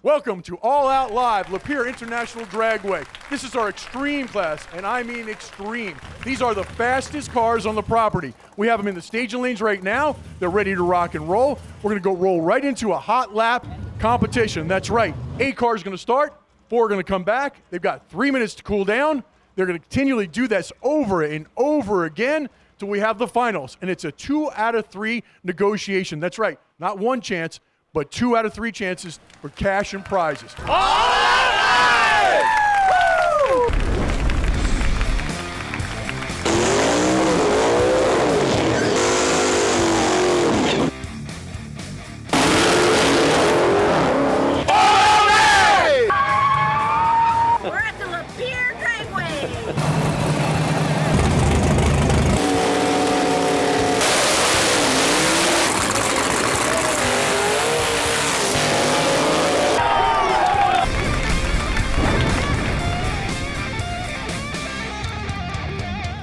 Welcome to All Out Live, Lapeer International Dragway. This is our extreme class, and I mean extreme. These are the fastest cars on the property. We have them in the staging lanes right now. They're ready to rock and roll. We're gonna go roll right into a hot lap competition. That's right, 8 cars gonna start, 4 are gonna come back. They've got 3 minutes to cool down. They're gonna continually do this over and over again till we have the finals. And it's a 2 out of 3 negotiation. That's right, not one chance, but 2 out of 3 chances for cash and prizes. All right! Woo! All right! We're at the Lapeer Dragway.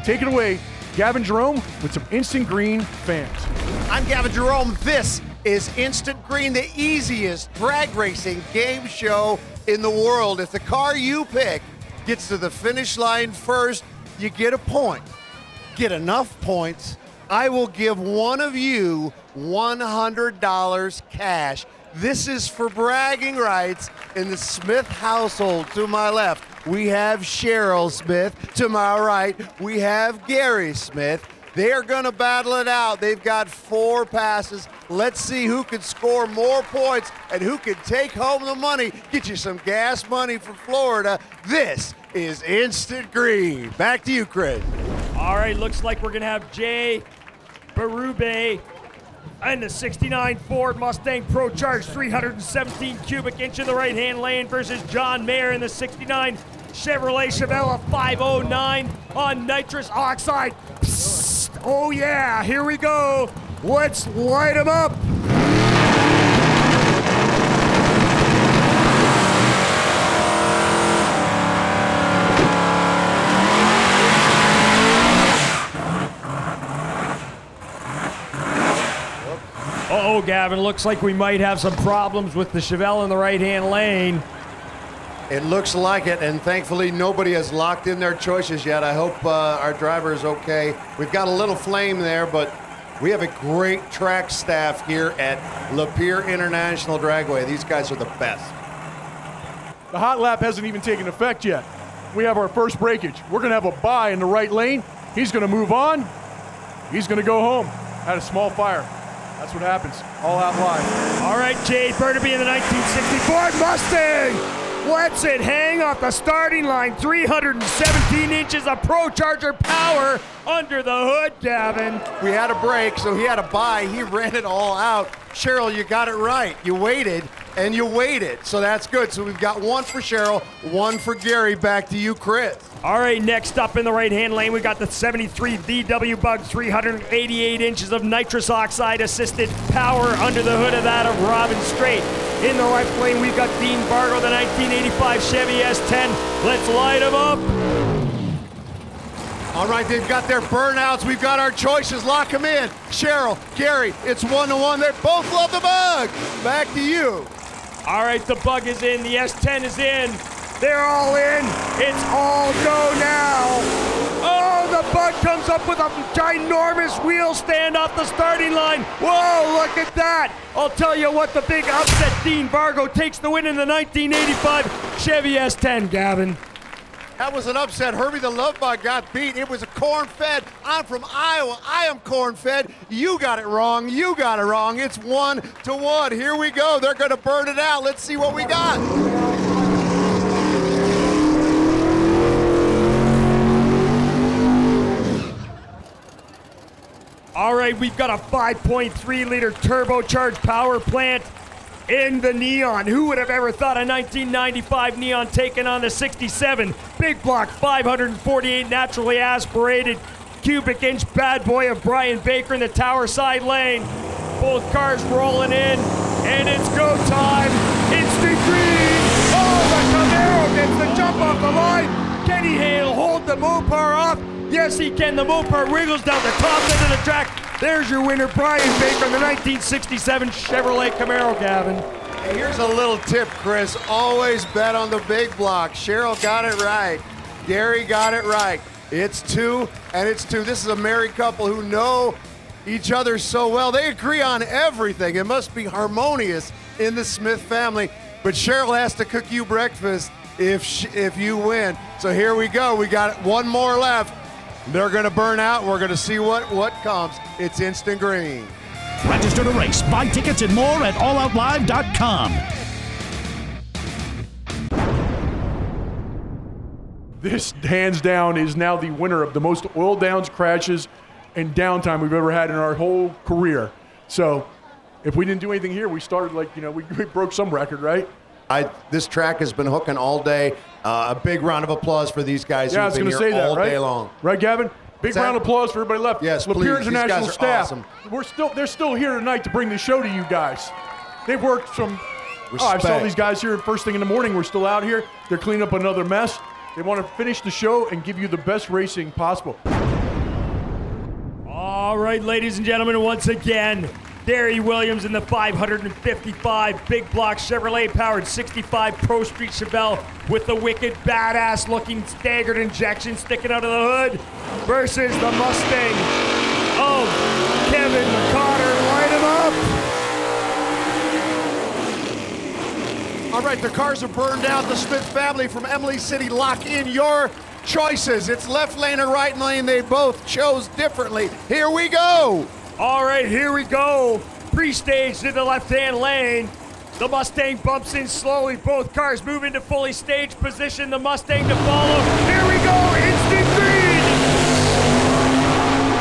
Take it away, Gavin Jerome with some Instant Green fans. I'm Gavin Jerome. This is Instant Green, the easiest drag racing game show in the world. If the car you pick gets to the finish line first, you get a point. Get enough points, I will give one of you $100 cash. This is for bragging rights in the Smith household. To my left, we have Cheryl Smith. To my right, we have Gary Smith. They are going to battle it out. They've got 4 passes. Let's see who can score more points and who can take home the money, get you some gas money for Florida. This is Instant Green. Back to you, Chris. All right, looks like we're going to have Jay Berube and the 69 Ford Mustang Pro Charge 317 cubic inch in the right-hand lane versus John Mayer in the 69 Chevrolet Chevelle 509 on nitrous oxide. Psst. Oh yeah, here we go. Let's light them up. Uh-oh, Gavin, looks like we might have some problems with the Chevelle in the right-hand lane. It looks like it, and thankfully nobody has locked in their choices yet. I hope our driver is okay. We've got a little flame there, but we have a great track staff here at Lapeer International Dragway. These guys are the best. The hot lap hasn't even taken effect yet. We have our first breakage. We're gonna have a bye in the right lane. He's gonna move on. He's gonna go home. Had a small fire. That's what happens. All Out Live. All right, Jade Burnaby in the 1964 Mustang. Lets it hang off the starting line. 317 inches of Pro Charger power under the hood, Gavin. We had a break, so he had a bye. He ran it all out. Cheryl, you got it right. You waited, and you waited, so that's good. So we've got 1 for Cheryl, 1 for Gary. Back to you, Chris. All right, next up in the right-hand lane, we got the 73 VW Bug, 388 inches of nitrous oxide assisted power under the hood of that of Robin Straight. In the left lane, we've got Dean Bargo, the 1985 Chevy S10. Let's light them up. All right, they've got their burnouts. We've got our choices. Lock them in. Cheryl, Gary, it's 1-1. They both love the Bug. Back to you. All right, the Bug is in. The S10 is in. They're all in. It's all go now. Oh, the Bug comes up with a ginormous wheel stand off the starting line. Whoa, look at that. I'll tell you what, the big upset, Dean Bargo takes the win in the 1985 Chevy S10, Gavin. That was an upset. Herbie the Love Bug got beat. It was a corn-fed. I'm from Iowa. I am corn-fed. You got it wrong. You got it wrong. It's 1-1. Here we go. They're going to burn it out. Let's see what we got. All right, we've got a 5.3-liter turbocharged power plant in the Neon. Who would have ever thought a 1995 Neon taking on the 67 big block 548 naturally aspirated cubic inch bad boy of Brian Baker in the tower side lane. Both cars rolling in, and it's go time. Instant Green. Oh, the Camaro gets the jump off the line. Kenny Hale hold the Mopar off. Yes, he can. The Mopar wiggles down the top end of the track. There's your winner, Brian Baker, in the 1967 Chevrolet Camaro, Gavin. Here's a little tip, Chris. Always bet on the big block. Cheryl got it right. Gary got it right. It's 2 and it's 2. This is a married couple who know each other so well. They agree on everything. It must be harmonious in the Smith family. But Cheryl has to cook you breakfast if you win. So here we go. We got one more left. They're going to burn out. We're going to see what comes. It's Instant Green. Register to race, buy tickets and more at alloutlive.com. This, hands down, is now the winner of the most oil downs, crashes, and downtime we've ever had in our whole career. So if we didn't do anything here, we started we broke some record, right? This track has been hooking all day. A big round of applause for these guys who've been here all day long. Right, Gavin? Big round of applause for everybody left. Yes, Lapeer please. International These guys are staff. awesome. They're still here tonight to bring the show to you guys. They've worked from. I saw these guys here first thing in the morning. We're still out here. They're cleaning up another mess. They want to finish the show and give you the best racing possible. All right, ladies and gentlemen, once again, Gary Williams in the 555 big block Chevrolet powered 65 Pro Street Chevelle with the wicked badass looking staggered injection sticking out of the hood versus the Mustang of Kevin McCotter. Light him up. All right, the cars are burned out. The Smith family from Emily City, lock in your choices. It's left lane or right lane. They both chose differently. Here we go. All right, here we go. Pre-staged in the left-hand lane. The Mustang bumps in slowly. Both cars move into fully staged position. The Mustang to follow. Here we go. Instant green.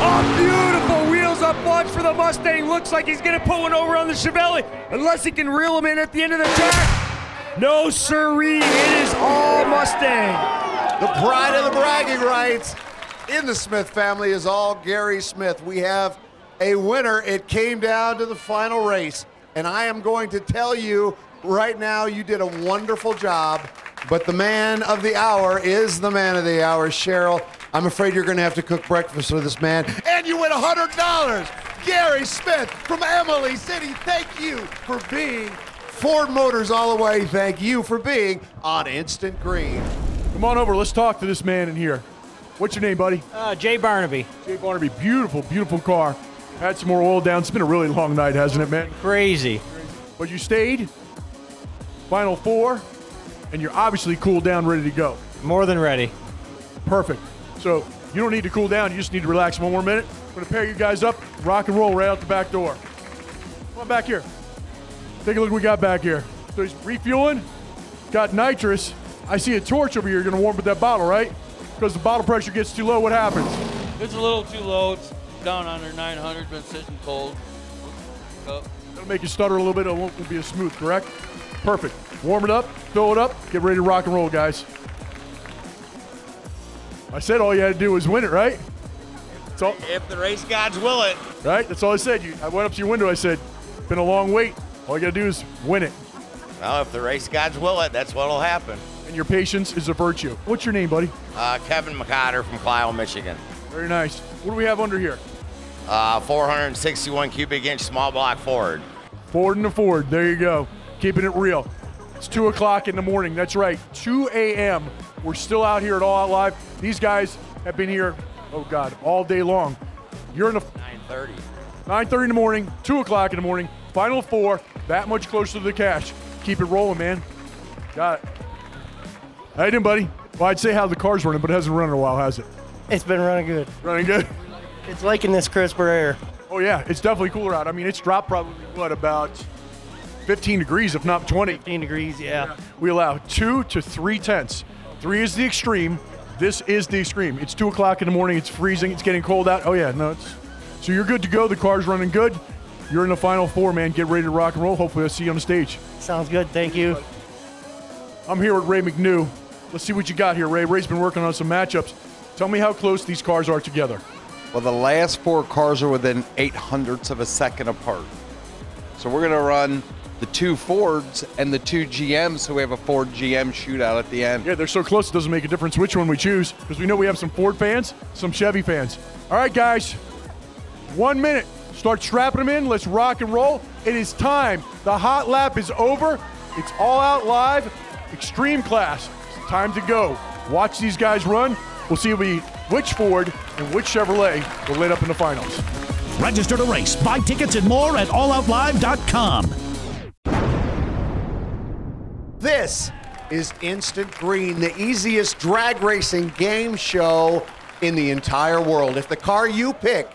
Oh, beautiful. Wheels up launch for the Mustang. Looks like he's going to put one over on the Chevelle, unless he can reel him in at the end of the track. No, sirree. It is all Mustang. The pride of the bragging rights in the Smith family is all Gary Smith. We have a winner. It came down to the final race, and I am going to tell you right now, you did a wonderful job, but the man of the hour is the man of the hour, Cheryl. I'm afraid you're going to have to cook breakfast for this man, and you win $100. Gary Smith from Emily City, thank you for being Ford Motors all the way. Thank you for being on Instant Green. Come on over. Let's talk to this man in here. What's your name, buddy? Jay Barnaby. Jay Barnaby. Beautiful, beautiful car. Had some more oil down. It's been a really long night, hasn't it, man? Crazy. But you stayed. Final 4. And you're obviously cooled down, ready to go. More than ready. Perfect. So you don't need to cool down. You just need to relax 1 more minute. I'm going to pair you guys up, rock and roll right out the back door. Come on back here. Take a look what we got back here. So he's refueling. Got nitrous. I see a torch over here. You're going to warm up that bottle, right? Because the bottle pressure gets too low. What happens? It's a little too low. It's down under 900. Been sitting cold. It'll make you stutter a little bit. It won't be as smooth, correct? Perfect. Warm it up. Fill it up. Get ready to rock and roll, guys. I said all you had to do was win it, right? If the race gods will it. Right? That's all I said. I went up to your window. I said, been a long wait. All you got to do is win it. Well, if the race gods will it, that's what'll happen. And your patience is a virtue. What's your name, buddy? Kevin McCotter from Clio, Michigan. Very nice. What do we have under here? 461 cubic inch small block Ford. Ford and a Ford. There you go. Keeping it real. It's 2 o'clock in the morning. That's right. 2 a.m. We're still out here at All Out Live. These guys have been here, oh God, all day long. You're in the 9:30. 9:30 in the morning, 2 o'clock in the morning, final 4, that much closer to the cash. Keep it rolling, man. Got it. How you doing, buddy? Well, I'd say how the car's running, but it hasn't run in a while, has it? It's been running good. Running good? It's liking this crisper air. Oh, yeah. It's definitely cooler out. I mean, it's dropped probably, what, about 15 degrees, if not 20. 15 degrees, yeah. We allow 2 to 3 tenths. 3 is the extreme. This is the extreme. It's 2 o'clock in the morning. It's freezing. It's getting cold out. Oh, yeah. No, it's... So you're good to go. The car's running good. You're in the final 4, man. Get ready to rock and roll. Hopefully I'll see you on the stage. Sounds good. Thank you. I'm here with Ray McNew. Let's see what you got here, Ray. Ray's been working on some matchups. Tell me how close these cars are together. Well, the last 4 cars are within 0.08 of a second apart. So we're going to run the 2 Fords and the 2 GMs, so we have a Ford GM shootout at the end. Yeah, they're so close it doesn't make a difference which one we choose, because we know we have some Ford fans, some Chevy fans. All right, guys, 1 minute. Start strapping them in. Let's rock and roll. It is time. The hot lap is over. It's all out live. Extreme class. It's time to go. Watch these guys run. We'll see which Ford and which Chevrolet will lit up in the finals. Register to race. Buy tickets and more at alloutlive.com. This is Instant Green, the easiest drag racing game show in the entire world. If the car you pick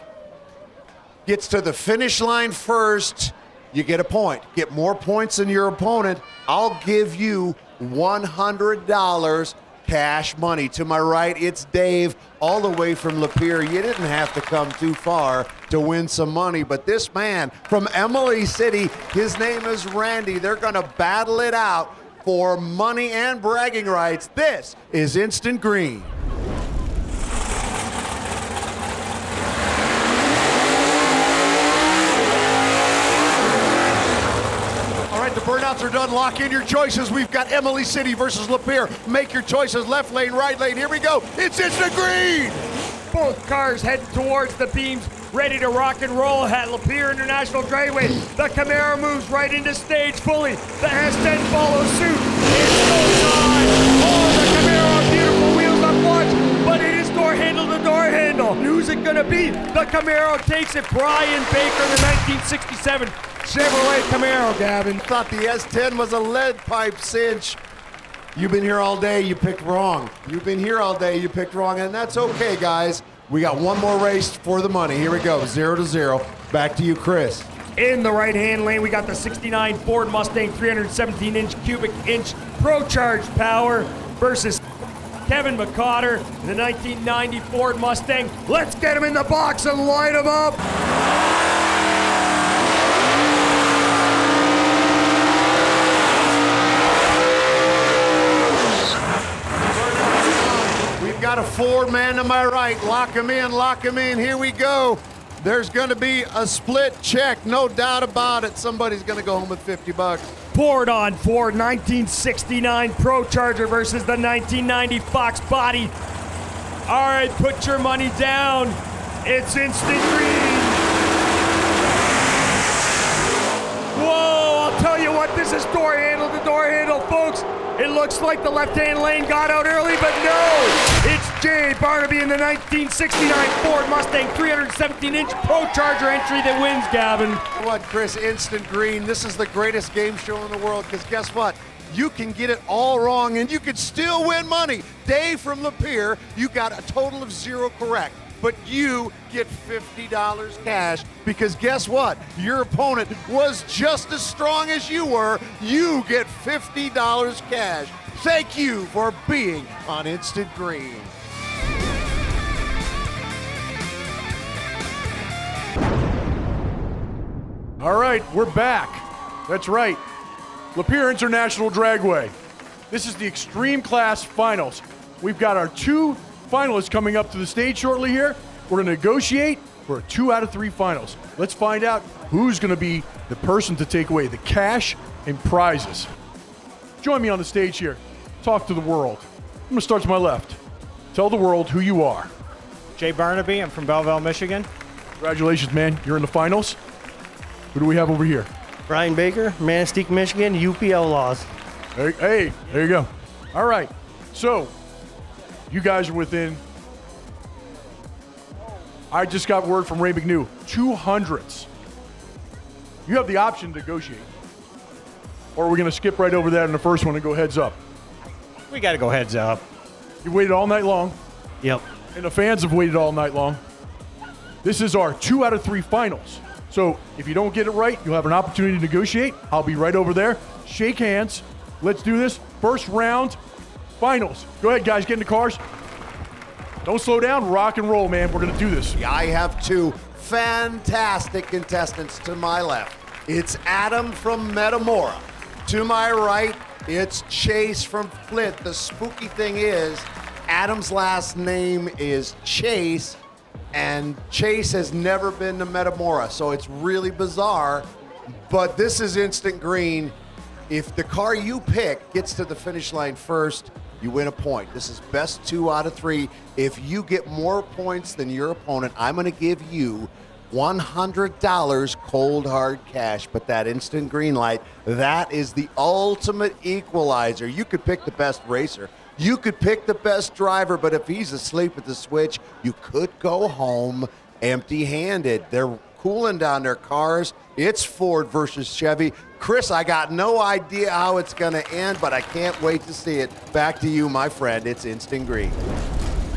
gets to the finish line first, you get a point. Get more points than your opponent, I'll give you $100 cash money. To my right, it's Dave, all the way from Lapeer. You didn't have to come too far to win some money, but this man from Emily City, his name is Randy. They're gonna battle it out for money and bragging rights. This is Instant Green. The burnouts are done. Lock in your choices. We've got Emily City versus Lapeer. Make your choices. Left lane, right lane. Here we go. It's Instant Green. Both cars heading towards the beams, ready to rock and roll at Lapeer International Dragway. The Camaro moves right into stage fully. The S10 follows suit. It's go time. Oh, the Camaro, beautiful wheels on watch, but it is door handle to door handle. Who's it gonna be? The Camaro takes it. Brian Baker, the 1967 Chevrolet Camaro, Gavin. Thought the S10 was a lead pipe cinch. You've been here all day, you picked wrong. You've been here all day, you picked wrong, and that's okay, guys. We got one more race for the money. Here we go, 0-0. Back to you, Chris. In the right-hand lane, we got the 69 Ford Mustang 317-inch cubic inch pro-charged power versus Kevin McCotter, the 1990 Ford Mustang. Let's get him in the box and light him up. Got a Ford man to my right. Lock him in, lock him in. Here we go. There's going to be a split check, no doubt about it. Somebody's going to go home with 50 bucks. Ford on Ford, 1969 Pro Charger versus the 1990 Fox Body. All right, put your money down. It's Instant Green. Whoa, I'll tell you what, this is door handle to door handle, folks. It looks like the left-hand lane got out early, but no! It's Jay Barnaby in the 1969 Ford Mustang 317-inch Pro Charger entry that wins, Gavin. What, Chris, Instant Green, this is the greatest game show in the world, because guess what? You can get it all wrong, and you can still win money. Dave from Lapeer, you got a total of 0 correct. But you get $50 cash because guess what? Your opponent was just as strong as you were. You get $50 cash. Thank you for being on Instant Green. All right, we're back. That's right. Lapeer International Dragway. This is the Extreme Class Finals. We've got our 2 finalists coming up to the stage shortly here. We're going to negotiate for a 2 out of 3 finals. Let's find out who's going to be the person to take away the cash and prizes. Join me on the stage here. Talk to the world. I'm going to start to my left. Tell the world who you are. Jay Barnaby, I'm from Belleville, Michigan. Congratulations, man. You're in the finals. Who do we have over here? Brian Baker, Manistee, Michigan, UPL Laws. Hey, there you go. All right. So, you guys are within, I just got word from Ray McNew, 200s. You have the option to negotiate. Or are we going to skip right over that in the first one and go heads up? We got to go heads up. You waited all night long. Yep. And the fans have waited all night long. This is our 2 out of 3 finals. So if you don't get it right, you'll have an opportunity to negotiate. I'll be right over there. Shake hands. Let's do this. First round. Finals. Go ahead, guys. Get in the cars. Don't slow down. Rock and roll, man. We're going to do this. I have 2 fantastic contestants to my left. It's Adam from Metamora. To my right, it's Chase from Flint. The spooky thing is, Adam's last name is Chase, and Chase has never been to Metamora, so it's really bizarre. But this is Instant Green. If the car you pick gets to the finish line first, you win a point. This is best 2 out of 3. If you get more points than your opponent, I'm going to give you $100 cold hard cash. But that instant green light, that is the ultimate equalizer. You could pick the best racer. You could pick the best driver, but if he's asleep at the switch, you could go home empty-handed. They're cooling down their cars. It's Ford versus Chevy. Chris, I got no idea how it's going to end, but I can't wait to see it. Back to you, my friend. It's instant green.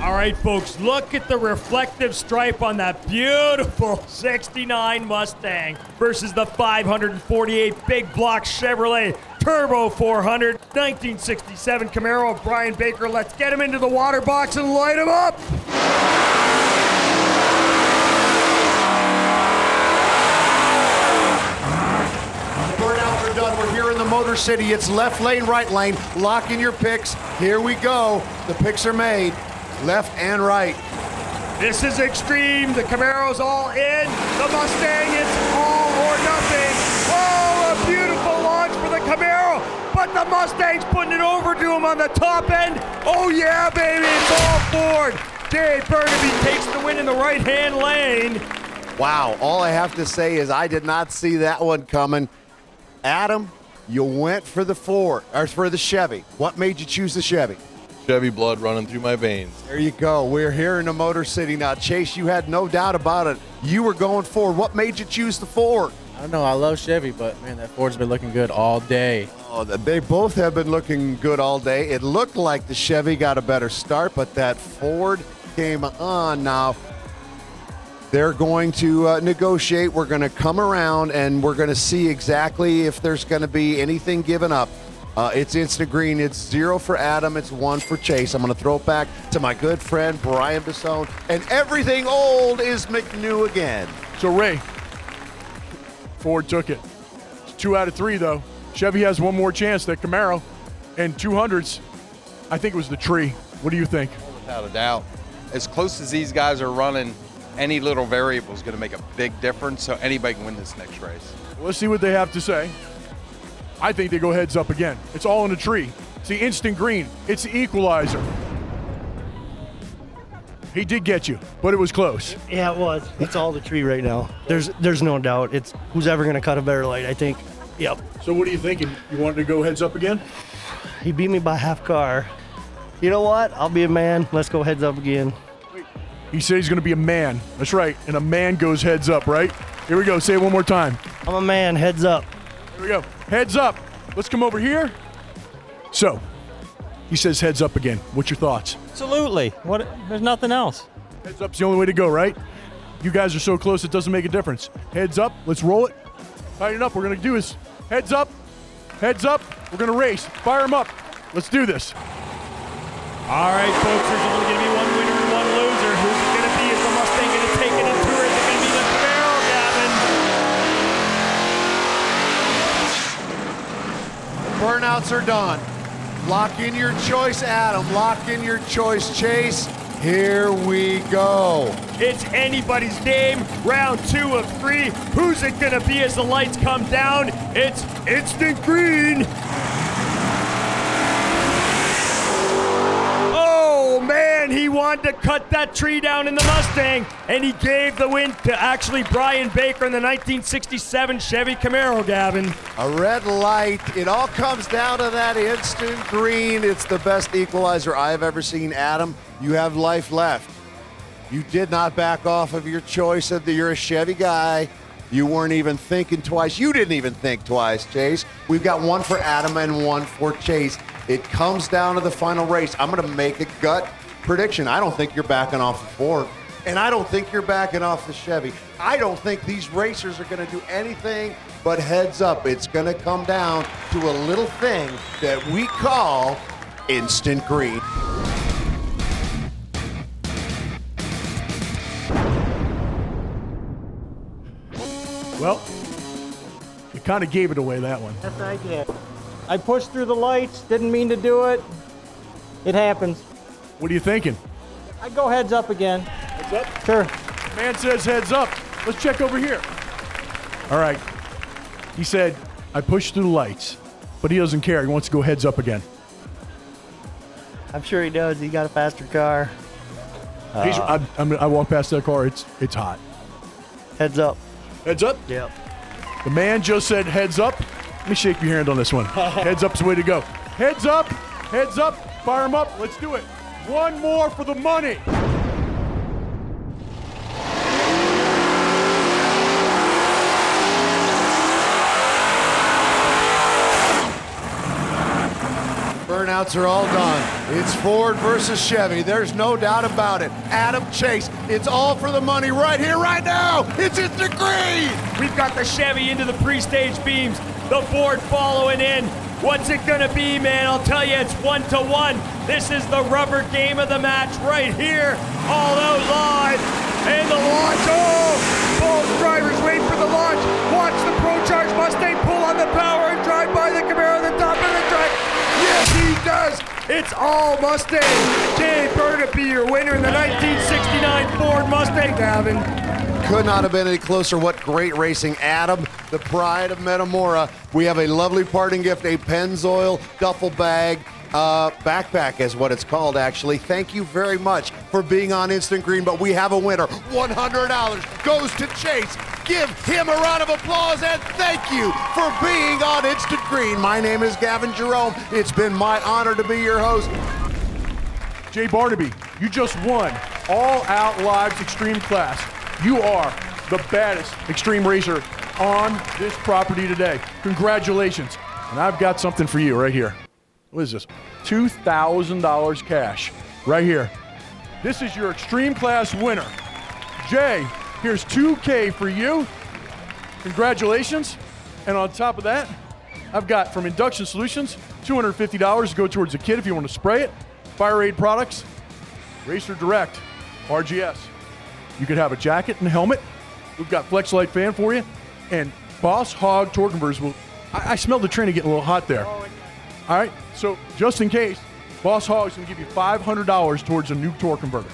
All right, folks, look at the reflective stripe on that beautiful 69 Mustang versus the 548 big block Chevrolet Turbo 400 1967 Camaro. Brian Baker, let's get him into the water box and light him up. Burnouts are done. We're here in the Motor City. It's left lane, right lane. Lock in your picks. Here we go. The picks are made. Left and right. This is extreme. The Camaro's all in. The Mustang is all or nothing. Oh, a beautiful launch for the Camaro. But the Mustang's putting it over to him on the top end. Oh, yeah, baby. It's all Ford. Dave Burnaby takes the win in the right-hand lane. Wow. All I have to say is I did not see that one coming. Adam, you went for the Ford, or for the Chevy. What made you choose the Chevy? Chevy blood running through my veins. There you go. We're here in the Motor City now. Chase, you had no doubt about it. You were going Ford. What made you choose the Ford? I don't know. I love Chevy, but, man, that Ford's been looking good all day. Oh, they both have been looking good all day. It looked like the Chevy got a better start, but that Ford came on. Now, they're going to negotiate. We're going to come around, and we're going to see exactly if there's going to be anything given up. It's instant green. It's 0 for Adam. It's 1 for Chase. I'm going to throw it back to my good friend Brian Bissone. And everything old is McNew again. So, Ray, Ford took it. It's 2 out of 3, though. Chevy has one more chance. That Camaro and 200s, I think it was the tree. What do you think? Without a doubt. As close as these guys are running, any little variable is going to make a big difference, so anybody can win this next race. Well, let's see what they have to say. I think they go heads up again. It's all in a tree. It's the instant green. It's the equalizer. He did get you, but it was close. Yeah, it was. It's all the tree right now. There's no doubt. It's who's ever going to cut a better light, I think. Yep. So what are you thinking? You wanted to go heads up again? He beat me by half car. You know what? I'll be a man. Let's go heads up again. He said he's going to be a man. That's right. And a man goes heads up, right? Here we go. Say it one more time. I'm a man. Heads up. Here we go. Heads up. Let's come over here. So, he says heads up again. What's your thoughts? Absolutely. There's nothing else. Heads up's the only way to go, right? You guys are so close it doesn't make a difference. Heads up. Let's roll it. Tighten up. We're going to do this. Heads up. Heads up. We're going to race. Fire them up. Let's do this. All right, folks, there's only going to be one winner and one loser. Who's it going to be? Is the Mustang going to take it into her? Is it going to be the Camaro, Gavin? Burnouts are done. Lock in your choice, Adam. Lock in your choice, Chase. Here we go. It's anybody's game. Round 2 of 3. Who's it going to be as the lights come down? It's instant green. Oh, man, he wanted to cut that tree down in the Mustang, and he gave the win to actually Brian Baker in the 1967 Chevy Camaro, Gavin. A red light. It all comes down to that instant green. It's the best equalizer I've ever seen. Adam, you have life left. You did not back off of your choice of you're a Chevy guy. You weren't even thinking twice. You didn't even think twice, Chase. We've got 1 for Adam and 1 for Chase. It comes down to the final race. I'm going to make a gut prediction. I don't think you're backing off the Ford, and I don't think you're backing off the Chevy. I don't think these racers are going to do anything but heads up. It's going to come down to a little thing that we call instant green. Well, you kind of gave it away, that one. Yes, I did. I pushed through the lights, didn't mean to do it. It happens. What are you thinking? I'd go heads up again. Heads up? Sure. Man says heads up. Let's check over here. All right. He said, I pushed through the lights, but he doesn't care. He wants to go heads up again. I'm sure he does. He got a faster car. I walk past that car. It's hot. Heads up. Heads up? Yep. The man just said heads up. Let me shake your hand on this one. Heads up's the way to go. Heads up, fire them up. Let's do it. One more for the money. Burnouts are all done. It's Ford versus Chevy. There's no doubt about it. Adam Chase, it's all for the money right here, right now. It's instant green. We've got the Chevy into the pre-stage beams. The Ford following in. What's it gonna be, man? I'll tell you, it's 1-1. This is the rubber game of the match right here. All out live. And the launch. Oh! Both drivers wait for the launch. Watch the Pro-Charge Mustang pull on the power and drive by the Camaro at the top of the track. Yes, he does. It's all Mustang. Jay Burnaby, your winner in the 1969 Ford Mustang, Gavin. Could not have been any closer. What great racing. Adam, the pride of Metamora. We have a lovely parting gift, a Pennzoil duffel bag. Backpack is what it's called, actually. Thank you very much for being on Instant Green, but we have a winner. $100 goes to Chase. Give him a round of applause and thank you for being on Instant Green. My name is Gavin Jerome. It's been my honor to be your host. Jay Barnaby, you just won All Out Live's Extreme Class. You are the baddest extreme racer on this property today. Congratulations. And I've got something for you right here. What is this? $2,000 cash right here. This is your Extreme Class winner. Jay, here's $2K for you. Congratulations. And on top of that, I've got from Induction Solutions, $250 to go towards the kit if you want to spray it. Fire Aid Products, Racer Direct, RGS. You could have a jacket and a helmet. We've got Flex Light fan for you. And Boss Hog torque converters will, I smelled the train getting a little hot there. All right, so just in case, Boss Hog's gonna give you $500 towards a new torque converter.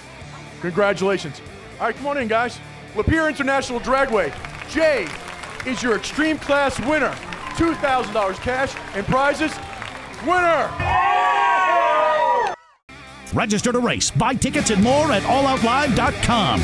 Congratulations. All right, come on in, guys. Lapeer International Dragway. Jay is your Extreme Class winner. $2,000 cash and prizes. Winner! Register to race, buy tickets and more at alloutlive.com.